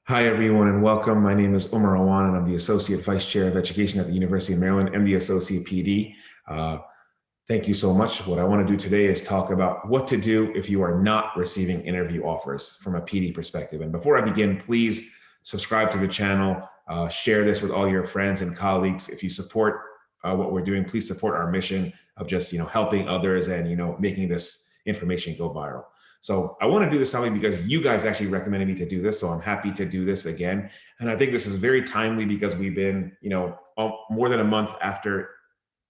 Hi, everyone, and welcome. My name is Omar Awan, and I'm the Associate Vice Chair of Education at the University of Maryland and the Associate PD. Uh, Thank you so much. What I want to do today is talk about what to do if you are not receiving interview offers from a PD perspective. And before I begin, please subscribe to the channel, share this with all your friends and colleagues. If you support what we're doing, please support our mission of just helping others and making this information go viral. So I want to do this topic because you guys actually recommended me to do this. So I'm happy to do this again. And I think this is very timely because we've been, more than a month after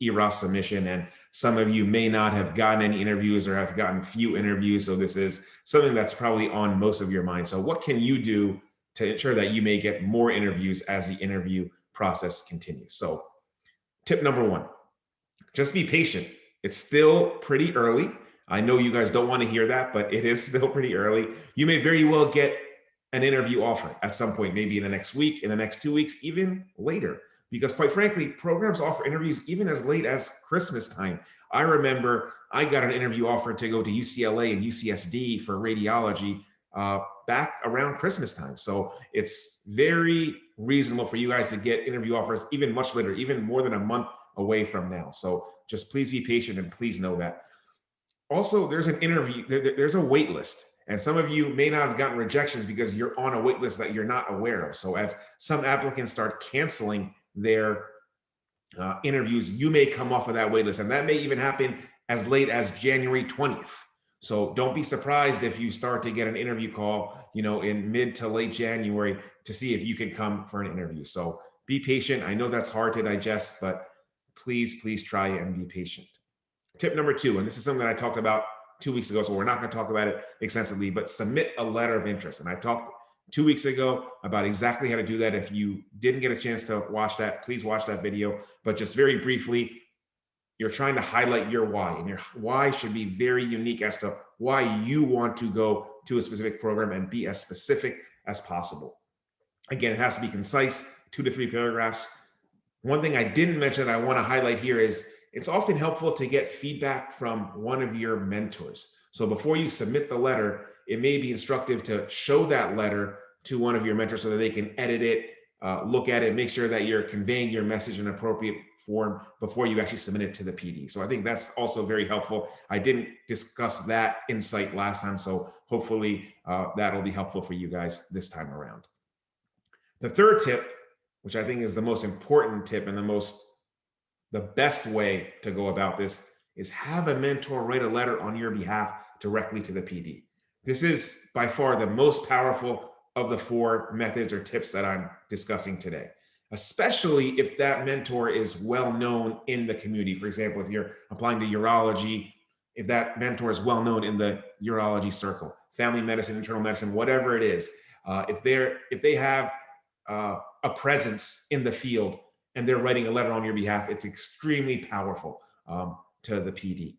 EROS submission, and some of you may not have gotten any interviews or have gotten few interviews. So this is something that's probably on most of your mind. So what can you do to ensure that you may get more interviews as the interview process continues? So tip number one, just be patient. It's still pretty early. I know you guys don't want to hear that, but it is still pretty early. You may very well get an interview offer at some point, maybe in the next week, in the next 2 weeks, even later. Because quite frankly, programs offer interviews even as late as Christmas time. I remember I got an interview offer to go to UCLA and UCSD for radiology back around Christmas time. So it's very reasonable for you guys to get interview offers even much later, even more than a month away from now. So just please be patient and please know that. Also, there's an interview, there's a wait list. And some of you may not have gotten rejections because you're on a wait list that you're not aware of. So as some applicants start canceling their interviews, you may come off of that wait list. And that may even happen as late as January 20th. So don't be surprised if you start to get an interview call, in mid to late January to see if you can come for an interview. So be patient. I know that's hard to digest, but please try and be patient. Tip number two, and this is something that I talked about 2 weeks ago, so we're not going to talk about it extensively, but submit a letter of interest. And I talked 2 weeks ago about exactly how to do that. If you didn't get a chance to watch that, please watch that video. But just very briefly, you're trying to highlight your why, and your why should be very unique as to why you want to go to a specific program and be as specific as possible. Again, it has to be concise, 2 to 3 paragraphs. One thing I didn't mention that I want to highlight here is it's often helpful to get feedback from one of your mentors. So before you submit the letter, it may be instructive to show that letter to one of your mentors so that they can edit it, look at it, make sure that you're conveying your message in an appropriate form before you actually submit it to the PD. So I think that's also very helpful. I didn't discuss that insight last time, so hopefully that'll be helpful for you guys this time around. The third tip, which I think is the most important tip and the best way to go about this, is have a mentor write a letter on your behalf directly to the PD. This is by far the most powerful of the 4 methods or tips that I'm discussing today, especially if that mentor is well known in the community. For example, if you're applying to urology, if that mentor is well known in the urology circle, family medicine, internal medicine, whatever it is, if they have a presence in the field and they're writing a letter on your behalf, it's extremely powerful to the PD.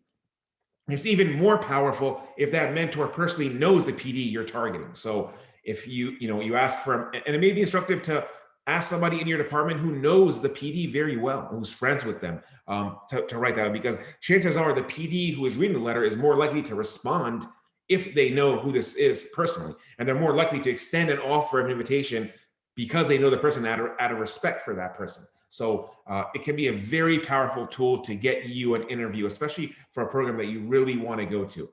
It's even more powerful if that mentor personally knows the PD you're targeting. So if you ask for, and it may be instructive to ask somebody in your department who knows the PD very well, who's friends with them, to write that, because chances are the PD who is reading the letter is more likely to respond if they know who this is personally, and they're more likely to extend an offer of invitation because they know the person out of respect for that person. So it can be a very powerful tool to get you an interview, especially for a program that you really want to go to.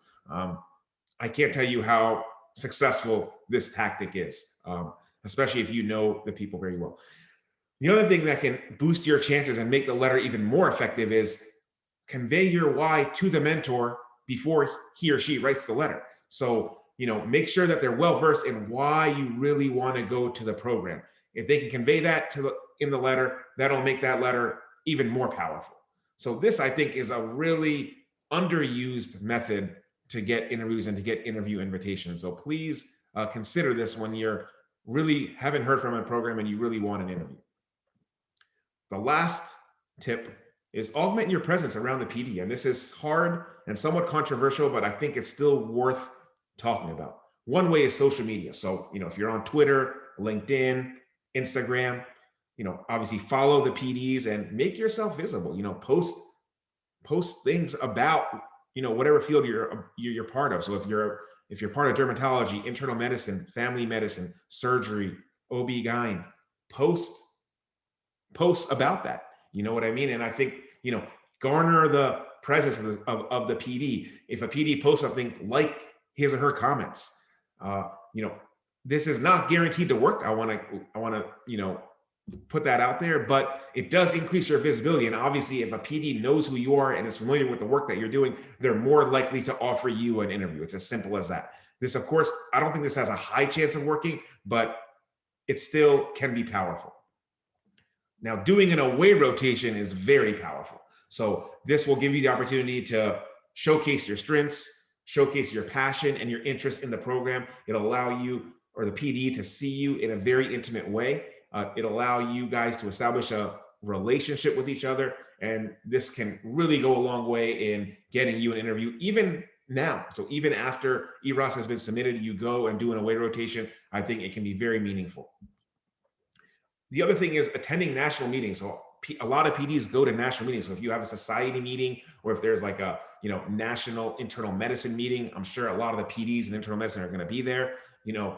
I can't tell you how successful this tactic is, especially if you know the people very well. The other thing that can boost your chances and make the letter even more effective is convey your why to the mentor before he or she writes the letter. So, make sure that they're well versed in why you really want to go to the program. If they can convey that in the letter, that'll make that letter even more powerful. So this, I think, is a really underused method to get interviews and to get interview invitations. So please consider this when you're really haven't heard from a program and you really want an interview. The last tip is augment your presence around the PD. And this is hard and somewhat controversial, but I think it's still worth talking about. One way is social media. So, if you're on Twitter, LinkedIn, Instagram, obviously follow the PDs and make yourself visible. Post things about, whatever field you're part of. So if you're part of dermatology, internal medicine, family medicine, surgery, OB-GYN, post posts about that. You know what I mean? And I think, garner the presence of the PD. If a PD posts something, like his or her comments. Uh, you know, this is not guaranteed to work. I want to, put that out there, but it does increase your visibility. And obviously, if a PD knows who you are and is familiar with the work that you're doing, they're more likely to offer you an interview. It's as simple as that. This, of course, I don't think this has a high chance of working, but it still can be powerful. Now, doing an away rotation is very powerful. So this will give you the opportunity to showcase your strengths, showcase your passion and your interest in the program. It'll allow you, or the PD, to see you in a very intimate way. It'll allow you guys to establish a relationship with each other. And this can really go a long way in getting you an interview, even now. So even after EROS has been submitted, you go and do an away rotation. I think it can be very meaningful. The other thing is attending national meetings. So a lot of PDs go to national meetings. So if you have a society meeting, or if there's like a national internal medicine meeting, I'm sure a lot of the PDs in internal medicine are going to be there.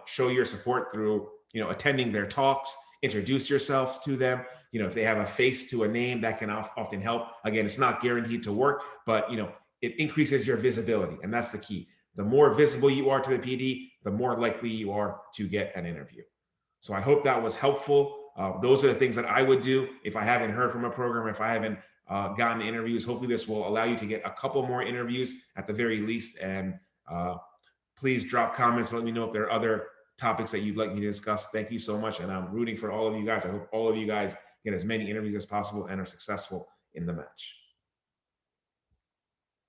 Show your support through attending their talks. Introduce yourselves to them. If they have a face to a name, that can often help. Again, it's not guaranteed to work, but it increases your visibility, and that's the key. The more visible you are to the PD, the more likely you are to get an interview. So I hope that was helpful. Those are the things that I would do if I haven't heard from a program, if I haven't gotten interviews. Hopefully this will allow you to get a couple more interviews at the very least. And please drop comments. Let me know if there are other topics that you'd like me to discuss. Thank you so much. And I'm rooting for all of you guys. I hope all of you guys get as many interviews as possible and are successful in the match.